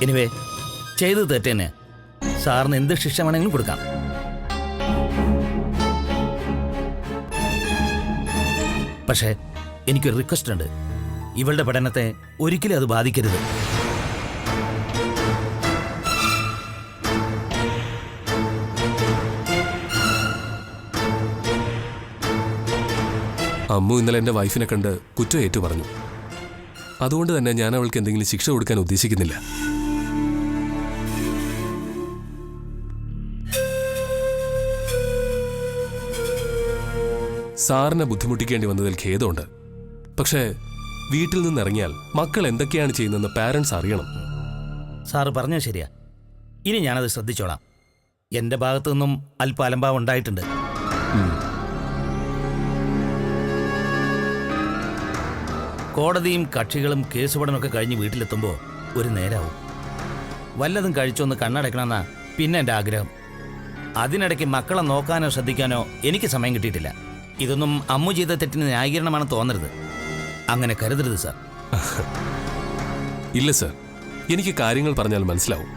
Anyway ചെയ്തത് തെറ്റന്നെ. സാറിന് എന്ത് ശിക്ഷ വേണമെങ്കിലും കൊടുക്കാം. പക്ഷേ എനിക്കൊരു റിക്വസ്റ്റ് ഉണ്ട്. ഇവളുടെ പഠനത്തെ ഒരിക്കലും അത് ബാധിക്കരുത്. അമ്മു ഇന്നലെ എൻ്റെ വൈഫിനെ കണ്ട് കുറ്റം ഏറ്റു പറഞ്ഞു. അതുകൊണ്ട് തന്നെ ഞാൻ അവൾക്ക് എന്തെങ്കിലും ശിക്ഷ കൊടുക്കാൻ ഉദ്ദേശിക്കുന്നില്ല. സാറിനെ ബുദ്ധിമുട്ടിക്കേണ്ടി വന്നതിൽ ഖേദമുണ്ട്. പക്ഷേ വീട്ടിൽ നിന്നിറങ്ങിയാൽ മക്കൾ എന്തൊക്കെയാണ് ചെയ്യുന്നതെന്ന് പാരൻസ് അറിയണം. സാറ് പറഞ്ഞത് ശരിയാ. ഇനി ഞാനത് ശ്രദ്ധിച്ചോളാം. എൻ്റെ ഭാഗത്തു നിന്നും അല്പ അലംഭാവം ഉണ്ടായിട്ടുണ്ട്. കോടതിയും കക്ഷികളും കേസ് പഠനമൊക്കെ കഴിഞ്ഞ് വീട്ടിലെത്തുമ്പോൾ ഒരു നേരാവും. വല്ലതും കഴിച്ചൊന്ന് കണ്ണടയ്ക്കണമെന്നാ പിന്നെ എൻ്റെ ആഗ്രഹം. അതിനിടയ്ക്ക് മക്കളെ നോക്കാനോ ശ്രദ്ധിക്കാനോ എനിക്ക് സമയം കിട്ടിയിട്ടില്ല. ഇതൊന്നും അമ്മു ചെയ്ത തെറ്റിന് ന്യായീകരണമാണ് തോന്നരുത്. അങ്ങനെ കരുതരുത് സാർ. ഇല്ല സാർ, എനിക്ക് കാര്യങ്ങൾ പറഞ്ഞാൽ മനസ്സിലാവും.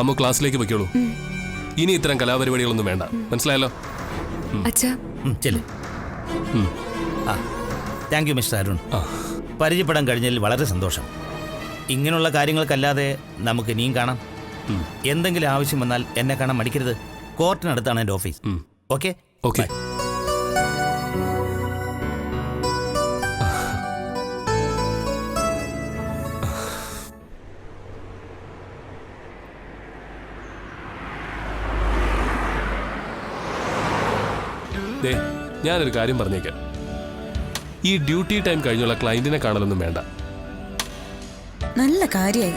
അമ്മു ക്ലാസ്സിലേക്ക് പൊയ്ക്കോളൂ. ഇനി ഇത്തരം കലാപരിപാടികളൊന്നും വേണ്ട. മനസ്സിലായല്ലോ? ചെല്ലു. Thank you mister Arun. പരിചയപ്പെടാൻ കഴിഞ്ഞതിൽ വളരെ സന്തോഷം. ഇങ്ങനെയുള്ള കാര്യങ്ങൾക്കല്ലാതെ നമുക്ക് ഇനിയും കാണാം. എന്തെങ്കിലും ആവശ്യം വന്നാൽ എന്നെ കാണാൻ മടിക്കരുത്. കോർട്ടിനടുത്താണ് എൻ്റെ ഓഫീസ്. Okay okay. ഞാനൊരു കാര്യം പറഞ്ഞേക്കാം. ഈ ഡ്യൂട്ടി ടൈം കഴിഞ്ഞുള്ള ക്ലയന്റിനെ കാണലൊന്നും വേണ്ട. നല്ല കാര്യമായി.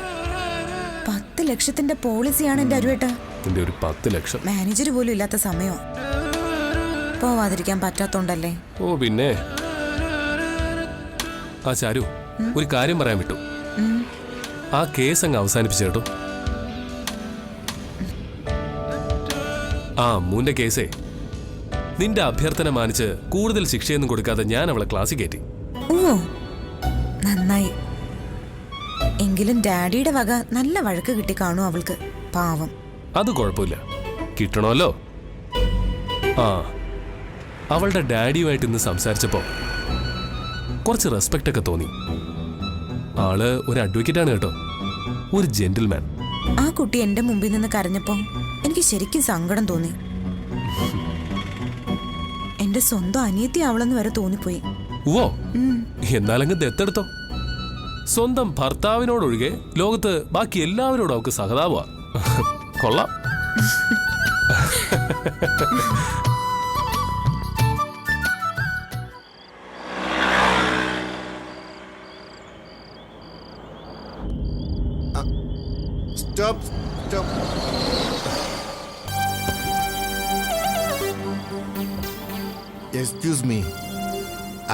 10 ലക്ഷത്തിന്റെ പോളിസിയാണ് എന്റെ അരുവേട്ടാ. എന്റെ ഒരു 10 ലക്ഷം മാനേജർ പോലും ഇല്ലാത്ത സമയോ. പോവാതിരിക്കാൻ പറ്റാത്തോണ്ടല്ലേ? ഓ പിന്നെ. ആ ചാരു, ഒരു കാര്യം പറയാൻ വിട്ടു. ആ കേസ് അങ്ങ് അവസാനിപ്പിച്ചു കേട്ടോ. ആ അമ്മൂന്റെ കേസേ നിന്റെ അഭ്യർത്ഥന മാനിച്ച് കൂടുതൽ ശിക്ഷയൊന്നും കൊടുക്കാതെ ഞാൻ അവളെ ക്ലാസ്സിൽ കയറ്റി. ഓ നന്നായി. എങ്കിലും ഡാഡിയുടെ വക നല്ല വഴക്ക് കിട്ടി കാണൂ അവൾക്ക്. പാവം. അത് കുഴപ്പമില്ല, കിട്ടണമല്ലോ. ആ അവളുടെ ഡാഡിയുമായിട്ട് ഇന്ന് സംസാരിച്ചപ്പോ കുറച്ച് റെസ്പെക്റ്റ് ഒക്കെ തോന്നി. ആള് ഒരു അഡ്വക്കേറ്റാണ് കേട്ടോ, ഒരു ജെന്റിൽമാൻ. ആ കുട്ടി എന്റെ മുമ്പിൽ നിന്ന് കരഞ്ഞപ്പോ എനിക്ക് ശരിക്കും സങ്കടം തോന്നി. എന്റെ സ്വന്തം അനിയത്തി അവളെന്ന് വരെ തോന്നിപ്പോയി. ഓ എന്നാലങ്ങ് ദത്തെടുത്തോ. സ്വന്തം ഭർത്താവിനോടൊഴികെ ലോകത്ത് ബാക്കി എല്ലാവരോടും അവൾക്ക് സഹതാപ. കൊള്ളാം. Stop stop. Excuse me,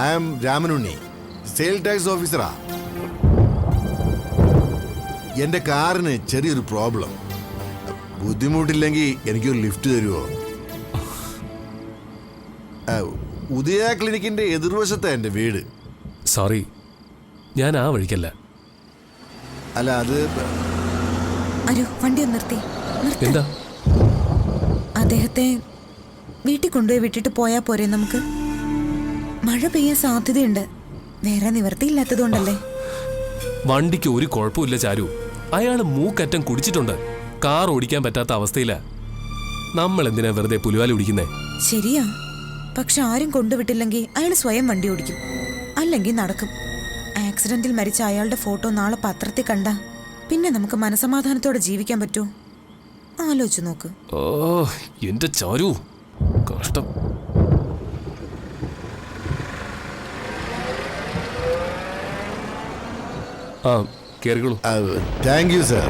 I am Ramanunni, sale tax ഓഫീസറാ. എന്റെ കാറിന് ചെറിയൊരു പ്രോബ്ലം. ബുദ്ധിമുട്ടില്ലെങ്കിൽ എനിക്കൊരു ലിഫ്റ്റ് തരുമോ? ഉദയ ക്ലിനിക്കിന്റെ എതിർവശത്താ എന്റെ വീട്. സോറി, ഞാൻ ആ വഴിക്കല്ല. അല്ല അത് അരു വണ്ടി ഒന്ന് നിർത്തി. എന്താ? അദ്ദേഹത്തെ വീട്ടിൽ കൊണ്ടുപോയി വിട്ടിട്ട് പോയാ പോരെ നമുക്ക്? മഴ പെയ്യാൻ സാധ്യതയുണ്ട്. വേറെ നിവർത്തിയില്ലാത്തതുകൊണ്ടല്ലേ. വണ്ടിക്ക് ഒരു കുഴപ്പമില്ല ചാരു. അയാൾ മൂക്കറ്റം കുടിച്ചിട്ടുണ്ട്. കാർ ഓടിക്കാൻ പറ്റാത്ത അവസ്ഥയിലാ. നമ്മൾ എന്തിനാ വെറുതെ പുലുവാലി ഓടിക്കുന്നേ? ശരിയാ, പക്ഷെ ആരും കൊണ്ടുവിട്ടില്ലെങ്കിൽ അയാൾ സ്വയം വണ്ടി ഓടിക്കും, അല്ലെങ്കിൽ നടക്കും. ആക്സിഡന്റിൽ മരിച്ച അയാളുടെ ഫോട്ടോ നാളെ പത്രത്തിൽ കണ്ട പിന്നെ നമുക്ക് മനസമാധാനത്തോടെ ജീവിക്കാൻ പറ്റുമോ? ആലോചിച്ചു നോക്ക്. ഓ എന്റെ ചാരു, കഷ്ടം. ആ കേറിക്കോളൂ. Thank you sir.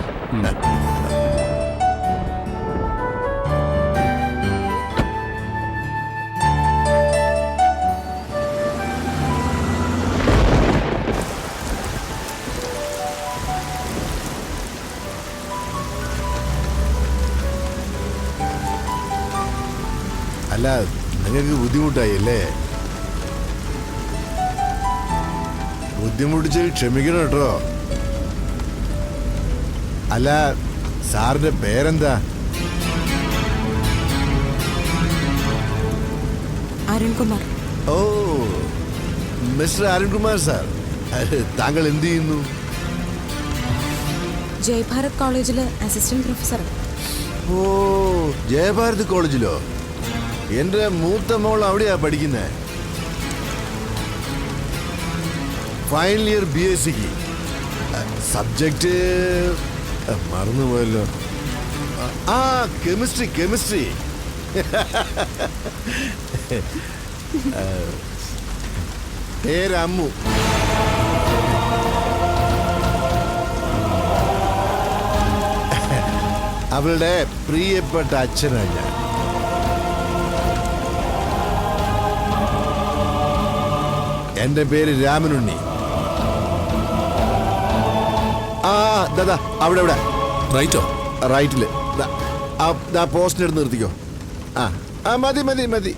അല്ല, നിങ്ങൾക്ക് ബുദ്ധിമുട്ടായി അല്ലേ? ബുദ്ധിമുട്ടിച്ച് ക്ഷമിക്കണം കേട്ടോ. അല്ല, സാറിന്റെ പേരെന്താ? അരുൺകുമാർ. ഓ, മിസ്റ്റർ അരുൺകുമാർ സാർ, താങ്കൾ എന്ത് ചെയ്യുന്നു? ജയ്ഭാരത് കോളേജില് അസിസ്റ്റന്റ് പ്രൊഫസർ. ഓ, ജയഭാരത് കോളേജിലോ? എന്റെ മൂത്ത മോൾ അവിടെയാ പഠിക്കുന്നത്. Final year BSc. സബ്ജക്റ്റ് മറന്നുപോയല്ലോ. ആ, കെമിസ്ട്രി. പേരമ്മു. അവളുടെ പ്രിയപ്പെട്ട അച്ഛനാണ് ഞാൻ. എന്റെ പേര് രാമനുണ്ണി. ആ ദാ അവിടെ റൈറ്റോ? റൈറ്റില് പോസ്റ്റിന് എടുത്ത് നിർത്തിക്കോ. ആ മതി.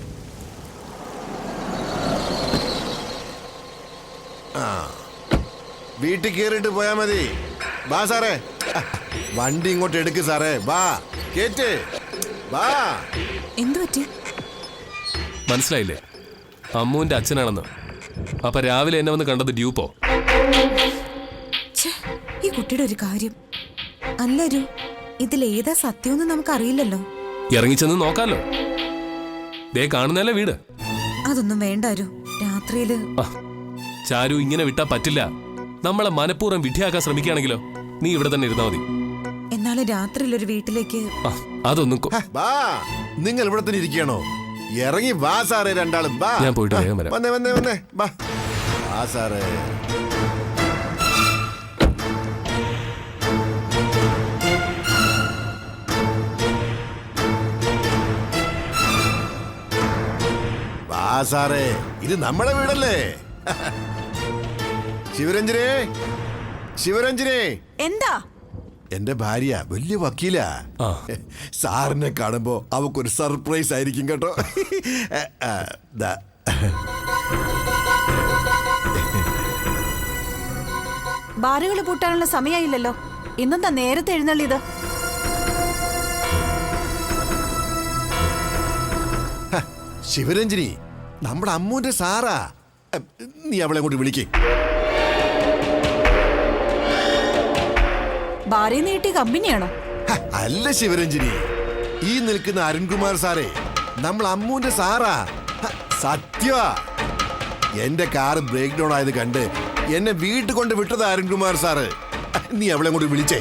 ആ, വീട്ടിൽ കയറിയിട്ട് പോയാ മതി. വാ സാറേ, വണ്ടി ഇങ്ങോട്ട് എടുക്ക് സാറേ. വാ, കേറ്റ് വാ. എന്തു പറ്റി? മനസ്സിലായില്ലേ? അമ്മുവിന്റെ അച്ഛനാണെന്ന്. അപ്പൊ രാവിലെ എന്നെ വന്ന് കണ്ടത് ഡ്യൂപ്പോ? ഈ കുട്ടിയുടെ ഒരു കാര്യം. അല്ലരു, ഇതിലേതാ സത്യമൊന്നും നമുക്കറിയില്ലല്ലോ. ഇറങ്ങിച്ചെന്ന് നോക്കാലോ. ദേ കാണുന്നല്ലേ വീട്. അതൊന്നും വേണ്ട അരു. രാത്രിയില് ചാരു, ഇങ്ങനെ വിട്ടാ പറ്റില്ല. നമ്മളെ മനഃപൂർവ്വം വിഡ്ഢിയാക്കാൻ ശ്രമിക്കുകയാണെങ്കിലോ? നീ ഇവിടെ തന്നെ ഇരുന്നാ മതി. എന്നാലും രാത്രിയിലൊരു വീട്ടിലേക്ക് അതൊന്നും വാ. നിങ്ങൾ ഇവിടെ തന്നെ ഇരിക്കണോ? ഇറങ്ങി വാ സാറേ, രണ്ടാളും വാ. ഞാൻ പോയിട്ട് വേഗം വരാം. വന്നേ വാ. വാ സാറേ. വാ സാറേ, ഇത് നമ്മുടെ വീടല്ലേ. ശിവരഞ്ജനെ. എന്താ? എന്റെ ഭാര്യ വലിയ വക്കീലാ. സാറിനെ കാണുമ്പോ അവക്കൊരു സർപ്രൈസ് ആയിരിക്കും കേട്ടോ. ബാറുകൾ പൂട്ടാനുള്ള സമയമായില്ലല്ലോ. ഇന്നെന്താ നേരത്തെ എഴുന്നള്ളിയത്? ശിവരഞ്ജിനി, നമ്മുടെ അമ്മൂന്റെ സാറാ. നീ അവളെ കൊണ്ട് വിളിക്കേ. ബാറിൽ നിന്ന് കിട്ടിയ കമ്പനിയാണോ? അല്ല ശിവരഞ്ജിനി, ഈ നിൽക്കുന്ന അരുൺകുമാർ സാറേ നമ്മൾ അമ്മൂന്റെ സാറാ. സത്യവാ. എന്റെ കാറ് ബ്രേക്ക് ഡൗൺ ആയത് കണ്ട് എന്നെ വീട്ടിൽ കൊണ്ട് വിട്ടത് അരുൺകുമാർ സാറ്. നീ അവളെ കൊണ്ട് വിളിച്ചേ.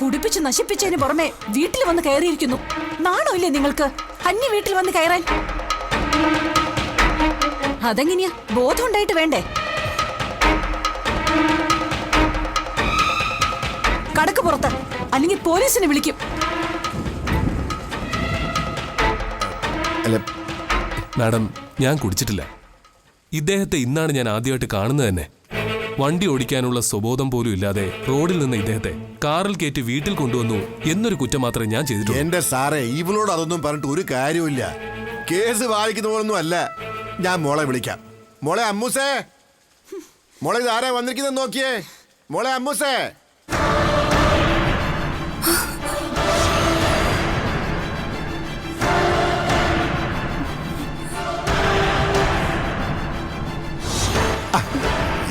കുടിപ്പിച്ച് നശിപ്പിച്ചതിന് പുറമെ വീട്ടിൽ വന്ന് കയറിയിരിക്കുന്നു. നാണോ ഇല്ലേ നിങ്ങൾക്ക്? അന്യ വീട്ടിൽ വന്ന് കയറാൻ അതെങ്ങനെയാ? ബോധം ഉണ്ടായിട്ട് വേണ്ടേ? കടക്ക് പുറത്ത്, അല്ലെങ്കിൽ പോലീസിനെ വിളിക്കും. അല്ല, മാഡം, ഞാൻ കുടിച്ചിട്ടില്ല. ഇദ്ദേഹത്തെ ഇന്നാണ് ഞാൻ ആദ്യമായിട്ട് കാണുന്നത് തന്നെ. വണ്ടി ഓടിക്കാനുള്ള സ്വബോധം പോലും ഇല്ലാതെ റോഡിൽ നിന്ന് ഇദ്ദേഹത്തെ കാറിൽ കയറ്റി വീട്ടിൽ കൊണ്ടുവന്നു എന്നൊരു കുറ്റം മാത്രമേ ഞാൻ ചെയ്തിട്ടുള്ളൂ. എന്റെ സാറേ, ഇവളോട് അതൊന്നും പറഞ്ഞിട്ട് ഒരു കാര്യമില്ല. കേസ് വായിക്കുന്ന പോലൊന്നും അല്ല. ഞാൻ മോളെ വിളിക്കാം. മോളെ അമ്മൂസേ, മോളെ ഇതാരാ വന്നിരിക്കുന്നത് നോക്കിയേ. മോളെ അമ്മൂസേ.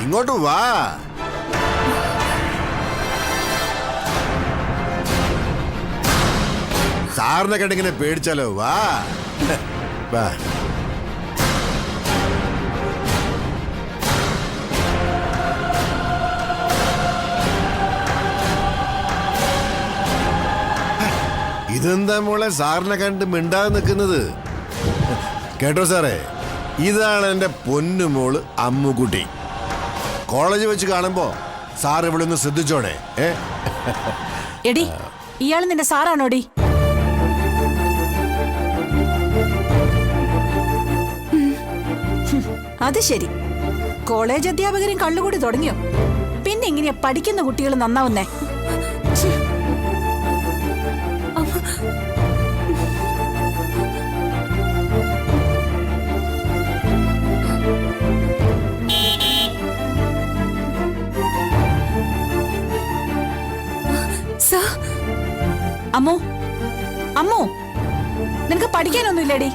ഇങ്ങോട്ട് വാ. സാറിനെ കണ്ടിങ്ങനെ പേടിച്ചാലോ? വാ വാ. ഇതെന്താ മോളെ സാറിനെ കണ്ട് മിണ്ടാതെ നിൽക്കുന്നത്? കേട്ടോ സാറേ, ഇതാണ് എൻ്റെ പൊന്നുമോള് അമ്മുകുട്ടി. കോളേജ് വെച്ച് കാണുമ്പോ സാർ ഇവിടെ ഒന്ന് ശ്രദ്ധിച്ചോണേ. എടി, ഇയാൾ നിന്റെ സാറാണോടി? അത് ശരി, കോളേജ് അധ്യാപകരും കള്ളുകൂടി തുടങ്ങിയോ? പിന്നെ എങ്ങനെയാ പഠിക്കുന്ന കുട്ടികൾ നന്നാവുന്നേ? അമ്മോ, അമ്മോ, നിനക്ക് പഠിക്കാനൊന്നുമില്ലേടി?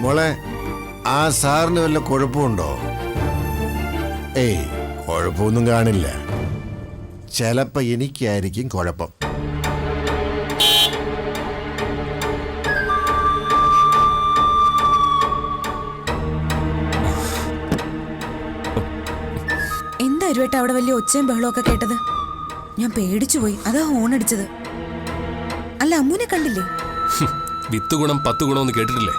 മോളെ, ആ സാറിന് വല്ല കുഴപ്പമുണ്ടോ? ഏയ്, കുഴപ്പമൊന്നും കാണില്ല. ചിലപ്പോ എനിക്കായിരിക്കും കുഴപ്പം. എന്താ ഇരുവേട്ട അവിടെ വലിയ ഒച്ചയും ബഹളവും ഒക്കെ കേട്ടത്? ഞാൻ പേടിച്ചു പോയി, അതാ ഹോൺ അടിച്ചത്. അല്ല, അമ്മൂനെ കണ്ടില്ലേ? വിത്ത് ഗുണം 10 ഗുണമെന്ന് കേട്ടിട്ടില്ലേ?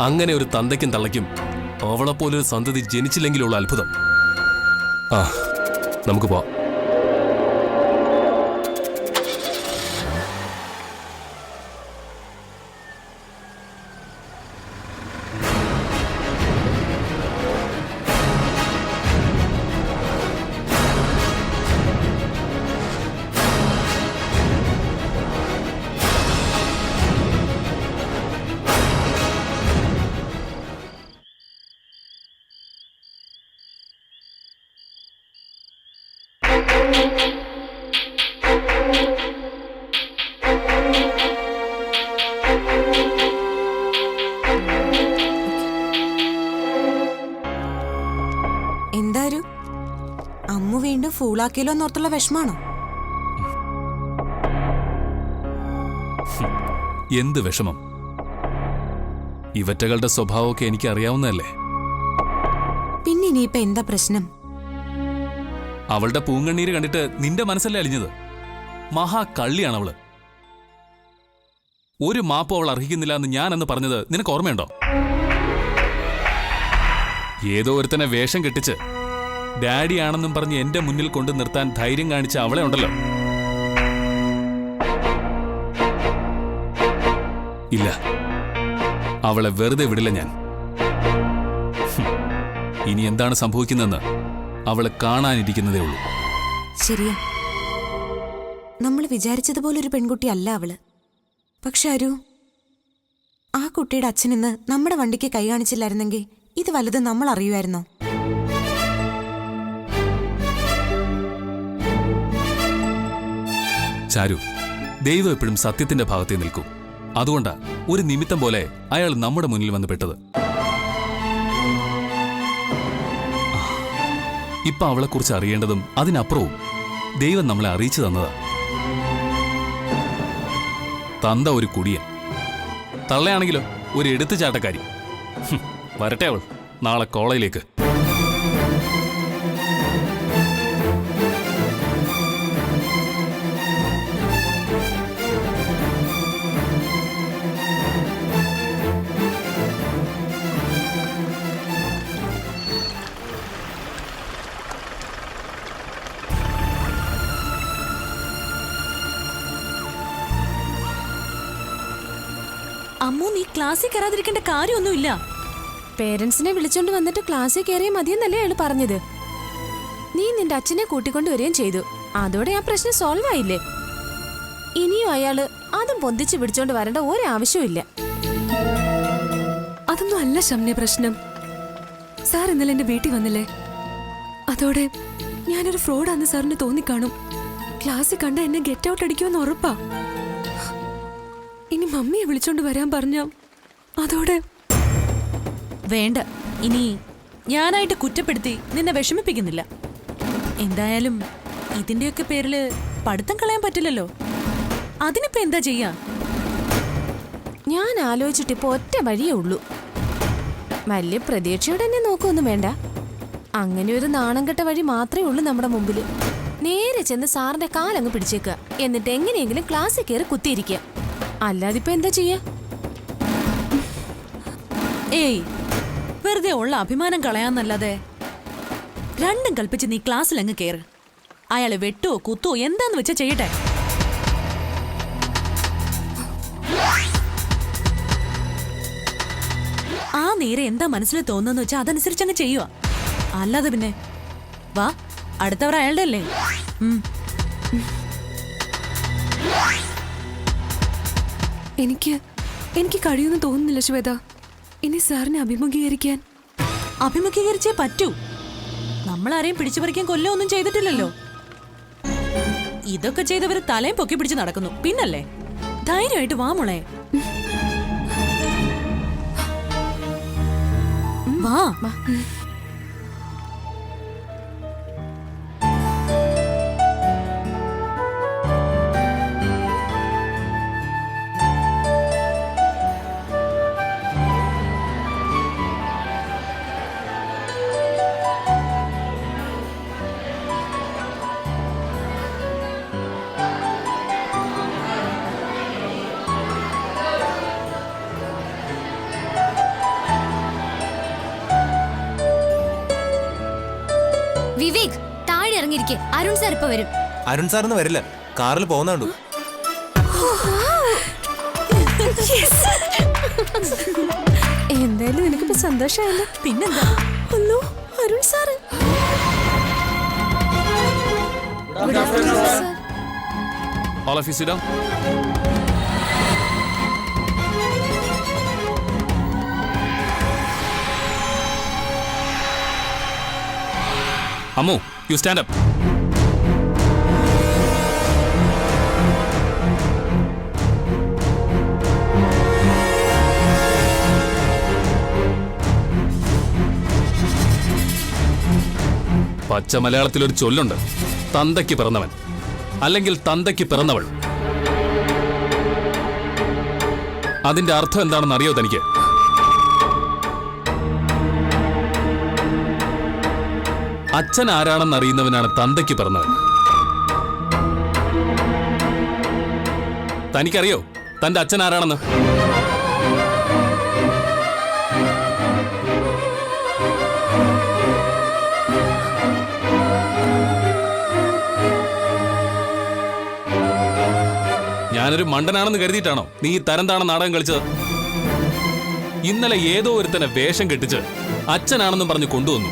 അങ്ങനെ ഒരു തന്തയ്ക്കും തള്ളയ്ക്കും അവളെപ്പോലൊരു സന്തതി ജനിച്ചില്ലെങ്കിലുള്ള അത്ഭുതം. ആ, നമുക്ക് പോവാം. എന്തായാലും അമ്മു വീണ്ടും ഫൂളാക്കിയല്ലോ എന്നോർത്തുള്ള വിഷമാണോ? എന്ത് വിഷമം? ഇവറ്റകളുടെ സ്വഭാവമൊക്കെ എനിക്ക് അറിയാവുന്നതല്ലേ. പിന്നെ ഇനിയിപ്പൊ എന്താ പ്രശ്നം? അവളുടെ പൂങ്കണ്ണീര് കണ്ടിട്ട് നിന്റെ മനസ്സല്ലേ അലിഞ്ഞത്? മഹാ കള്ളിയാണ് അവള്. ഒരു മാപ്പ് അവൾ അർഹിക്കുന്നില്ല എന്ന് ഞാനെന്ന് പറഞ്ഞത് നിനക്ക് ഓർമ്മയുണ്ടോ? ഏതോ ഒരുത്തനെ വേഷം കെട്ടിച്ച് ഡാഡിയാണെന്നും പറഞ്ഞ് എന്റെ മുന്നിൽ കൊണ്ട് നിർത്താൻ ധൈര്യം കാണിച്ച അവളെ ഉണ്ടല്ലോ. ഇല്ല, അവളെ വെറുതെ വിടില്ല ഞാൻ. ഇനി എന്താണ് സംഭവിക്കുന്നതെന്ന് അവളെ കാണാനിരിക്കുന്നതേ ഉള്ളൂ. ശരിയാ, നമ്മൾ വിചാരിച്ചതുപോലെ ഒരു പെൺകുട്ടി അല്ല അവള്. പക്ഷെ അരു, ആ കുട്ടിയുടെ അച്ഛൻ ഇന്ന് നമ്മുടെ വണ്ടിക്ക് കൈ കാണിച്ചില്ലായിരുന്നെങ്കിൽ ഇത് വലുത് നമ്മൾ അറിയുമായിരുന്നോ? ചാരു, ദൈവം എപ്പോഴും സത്യത്തിന്റെ ഭാഗത്തേ നിൽക്കൂ. അതുകൊണ്ടാ ഒരു നിമിത്തം പോലെ അയാൾ നമ്മുടെ മുന്നിൽ വന്ന് പെട്ടത്. ഇപ്പൊ അവളെക്കുറിച്ച് അറിയേണ്ടതും അതിനപ്പുറവും ദൈവം നമ്മളെ അറിയിച്ചു തന്നതാ. തന്ത ഒരു കുടിയൻ, തള്ളയാണെങ്കിലോ ഒരു എടുത്തുചാട്ടക്കാരി. വരട്ടെ അവൾ നാളെ കോളേജിലേക്ക്. അമ്മു നീ ക്ലാസ്സിൽ കയറാതിരിക്കേണ്ട കാര്യമൊന്നുമില്ല. പേരൻസിനെ വിളിച്ചോണ്ട് വന്നിട്ട് ക്ലാസ്സിൽ കയറിയ മതിയെന്നല്ലേ അയാൾ പറഞ്ഞത്. നീ നിന്റെ അച്ഛനെ കൂട്ടിക്കൊണ്ടുവരികയും ചെയ്തു. അതോടെ ആ പ്രശ്നം സോൾവ് ആയില്ലേ. ഇനിയും അയാള് അതും പൊന്തിച്ച് പിടിച്ചോണ്ട് വരേണ്ട ഒരാവശ്യമില്ല. അതൊന്നും അല്ല ശംനെ പ്രശ്നം. സാർ ഇന്നലെ എന്റെ വീട്ടിൽ വന്നില്ലേ, അതോടെ ഞാനൊരു ഫ്രോഡാന്ന് സാറിന് തോന്നിക്കാണും. ക്ലാസ്സിൽ കണ്ട എന്നെ ഗെറ്റ് ഔട്ട് അടിക്കുമെന്ന് ഉറപ്പാ. ഇനി മമ്മിയെ വിളിച്ചോണ്ട് വരാൻ പറഞ്ഞ അതോടെ വേണ്ട, ഇനി ഞാനായിട്ട് കുറ്റപ്പെടുത്തി നിന്നെ വിഷമിപ്പിക്കുന്നില്ല. എന്തായാലും ഇതിന്റെയൊക്കെ പേരില് പഠിത്തം കളയാൻ പറ്റില്ലല്ലോ. അതിനിപ്പോ എന്താ ചെയ്യാ? ഞാൻ ആലോചിച്ചിട്ടിപ്പോ ഒറ്റ വഴിയേ ഉള്ളൂ. വലിയ പ്രതീക്ഷയോടെ എന്നെ നോക്കൊന്നും വേണ്ട. അങ്ങനെ ഒരു നാണം കെട്ട വഴി മാത്രമേ ഉള്ളൂ നമ്മുടെ മുമ്പില്. നേരെ ചെന്ന് സാറിന്റെ കാലങ്ങ് പിടിച്ചേക്കുക, എന്നിട്ട് എങ്ങനെയെങ്കിലും ക്ലാസ്സിൽ കയറി കുത്തിയിരിക്കുക. അല്ലാതിപ്പോ എന്താ ചെയ്യാ? ഏയ്, വെറുതെ ഉള്ള അഭിമാനം കളയാന്നല്ലാതെ. രണ്ടും കൽപ്പിച്ച് നീ ക്ലാസ്സിൽ അങ്ങ് കയറ്. അയാളെ വെട്ടോ കുത്തോ എന്താന്ന് വെച്ചാ ചെയ്യട്ടെ. ആ നേരെ എന്താ മനസ്സിൽ തോന്നുന്നു വെച്ചാ അതനുസരിച്ച് അങ്ങ് ചെയ്യുക. അല്ലാതെ പിന്നെ വാ, അടുത്തവർ അയാളുടെ അല്ലേ. എനിക്ക് കഴിയുമെന്ന് തോന്നുന്നില്ല ശ്വേത, ഇനി സാറിനെ അഭിമുഖീകരിക്കാൻ. അഭിമുഖീകരിച്ചേ പറ്റൂ. നമ്മളാരെയും പിടിച്ചു പറിക്കാൻ കൊല്ലൊന്നും ചെയ്തിട്ടില്ലല്ലോ. ഇതൊക്കെ ചെയ്തവര് തലയും പൊക്കി പിടിച്ച് നടക്കുന്നു. പിന്നല്ലേ, ധൈര്യമായിട്ട് വാ മോളെ, വാ. വിവേക്, താഴെ ഇറങ്ങിയിരിക്കെ. അരുൺ സാർ ഇപ്പൊ വരും. അരുൺ സാറൊന്നും വരില്ല, കാറിൽ പോകുന്നുണ്ടു. എന്തായാലും എനിക്കിപ്പോ സന്തോഷമായല്ലോ. പിന്നെന്താ? അല്ലോ, Arun sir. All of you sit down. Ammu, you stand up. പച്ച മലയാളത്തിൽ ഒരു ചൊല്ലുണ്ട്, തന്തയ്ക്ക് പിറന്നവൻ അല്ലെങ്കിൽ തന്തയ്ക്ക് പിറന്നവൾ. അതിന്റെ അർത്ഥം എന്താണെന്ന് അറിയോ തനിക്ക്? അച്ഛൻ ആരാണെന്ന് അറിയുന്നവനാണ് തന്തയ്ക്ക് പിറന്നവൻ. തനിക്കറിയോ തന്റെ അച്ഛൻ ആരാണെന്ന്? ഞാനൊരു മണ്ടനാണെന്ന് കരുതിയിട്ടാണോ നീ ഈ തരംതാണ നാടകം കളിച്ചത്? ഇന്നലെ ഏതോ ഒരുത്തനെ വേഷം കെട്ടിച്ച് അച്ഛനാണെന്നും പറഞ്ഞ് കൊണ്ടുവന്നു.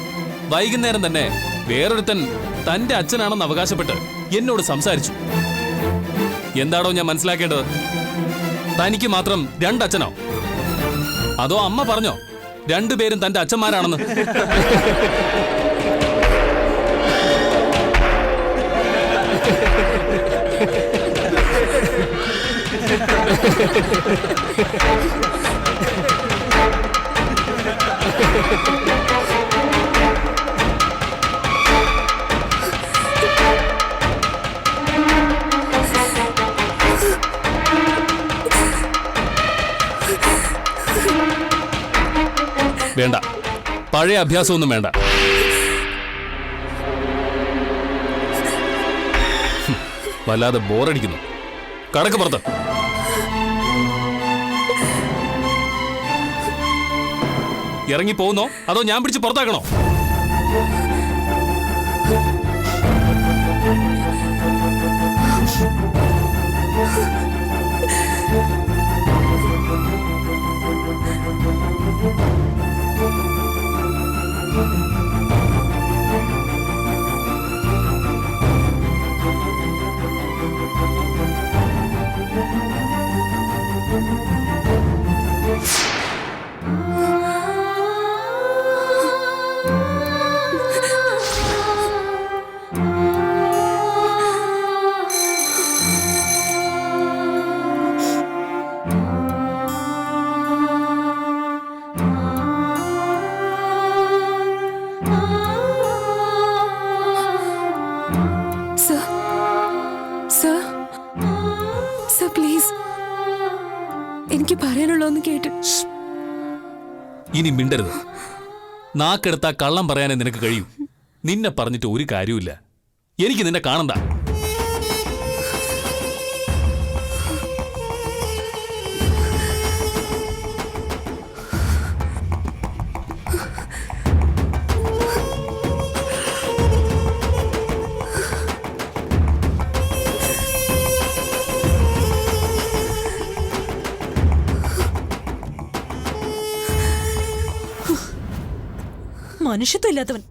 വൈകുന്നേരം തന്നെ വേറൊരുത്തൻ തന്റെ അച്ഛനാണെന്ന് അവകാശപ്പെട്ട് എന്നോട് സംസാരിച്ചു. എന്താണോ ഞാൻ മനസ്സിലാക്കേണ്ടത്? തനിക്ക് മാത്രം രണ്ടച്ഛനോ? അതോ അമ്മ പറഞ്ഞോ രണ്ടുപേരും തന്റെ അച്ഛന്മാരാണെന്ന്? വേണ്ട, പഴയ അഭ്യാസമൊന്നും വേണ്ട. വല്ലാതെ ബോറടിക്കുന്നു. കടക്ക് പുറത്ത്. ഇറങ്ങി പോകുന്നോ അതോ ഞാൻ പിടിച്ച് പുറത്താക്കണോ? എനിക്ക് പറയാനുള്ളതൊന്നും കേട്ട്. ഇനി മിണ്ടരുത്. നാക്കെടുത്താ കള്ളം പറയാനേ നിനക്ക് കഴിയൂ. നിന്നെ പറഞ്ഞിട്ട് ഒരു കാര്യമില്ല. എനിക്ക് നിന്നെ കാണണ്ട. മനുഷ്യത്വം ഇല്ലാത്തവൻ.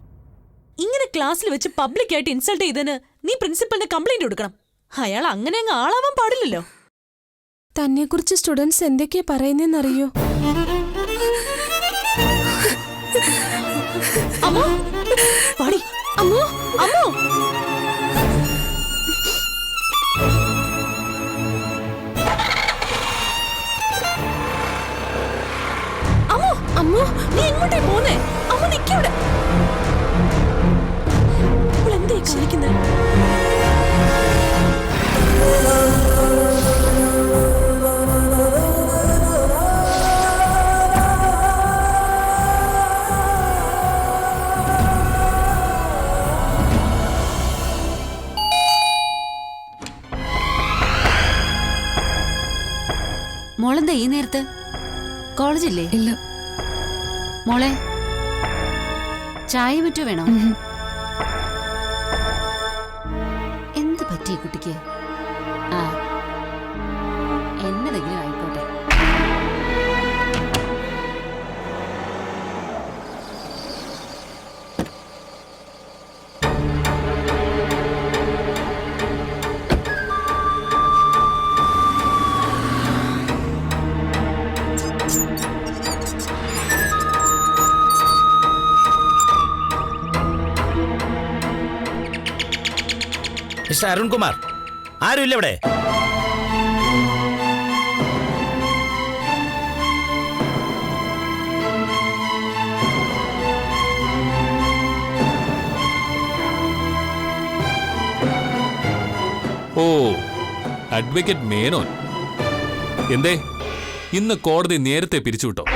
ഇങ്ങനെ ക്ലാസ്സിൽ വെച്ച് പബ്ലിക്കായിട്ട് ഇൻസൾട്ട് ചെയ്തതിന് നീ പ്രിൻസിപ്പലിന് കംപ്ലൈന്റ് കൊടുക്കണം. അയാൾ അങ്ങനെ അങ്ങ് ആളാവാൻ പാടില്ലല്ലോ. തന്നെക്കുറിച്ച് സ്റ്റുഡൻസ് എന്തൊക്കെയാ പറയുന്നറിയോ? അമ്മോ പാടി. അമ്മോ അമ്മോ അമ്മോ അമ്മോ നീ എങ്ങോട്ടേ പോന്നേ? അമ്മ നിക്കവിടെ. എന്തേ കാണിക്കുന്നേ? മോളെന്താ ഈ നേരത്ത്? കോളേജില്ലേ? ഇല്ല. മോളെ ചായ മറ്റോ വേണോ? എന്ത് പറ്റി കുട്ടിക്ക്? ആ എന്നതെങ്കിലും ആയിക്കോട്ടെ. മിസ്റ്റർ അരുൺകുമാർ, ആരുമില്ല ഇവിടെ? ഓ, അഡ്വക്കേറ്റ് മേനോൻ. എന്തേ ഇന്ന് കോടതി നേരത്തെ പിരിച്ചുവിട്ടോ?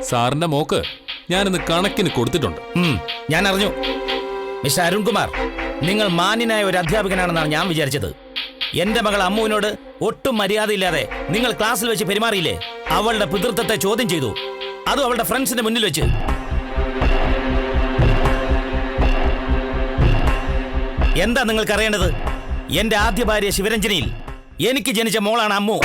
സാറിന്റെ മോക്ക് ഞാനിന്ന് കണക്കിന് കൊടുത്തിട്ടുണ്ട്. ഞാൻ അറിഞ്ഞു. മിസ്റ്റർ അരുൺകുമാർ, നിങ്ങൾ മാന്യനായ ഒരു അധ്യാപകനാണെന്നാണ് ഞാൻ വിചാരിച്ചത്. എന്റെ മകൾ അമ്മുവിനോട് ഒട്ടും മര്യാദയില്ലാതെ നിങ്ങൾ ക്ലാസ്സിൽ വെച്ച് പെരുമാറിയില്ലേ? അവളുടെ പിതൃത്വത്തെ ചോദ്യം ചെയ്തു, അതും അവളുടെ ഫ്രണ്ട്സിന്റെ മുന്നിൽ വെച്ച്. എന്താ നിങ്ങൾക്ക് അറിയേണ്ടത്? എന്റെ ആദ്യ ഭാര്യ ശിവരഞ്ജനിയിൽ എനിക്ക് ജനിച്ച മോളാണ് അമ്മു.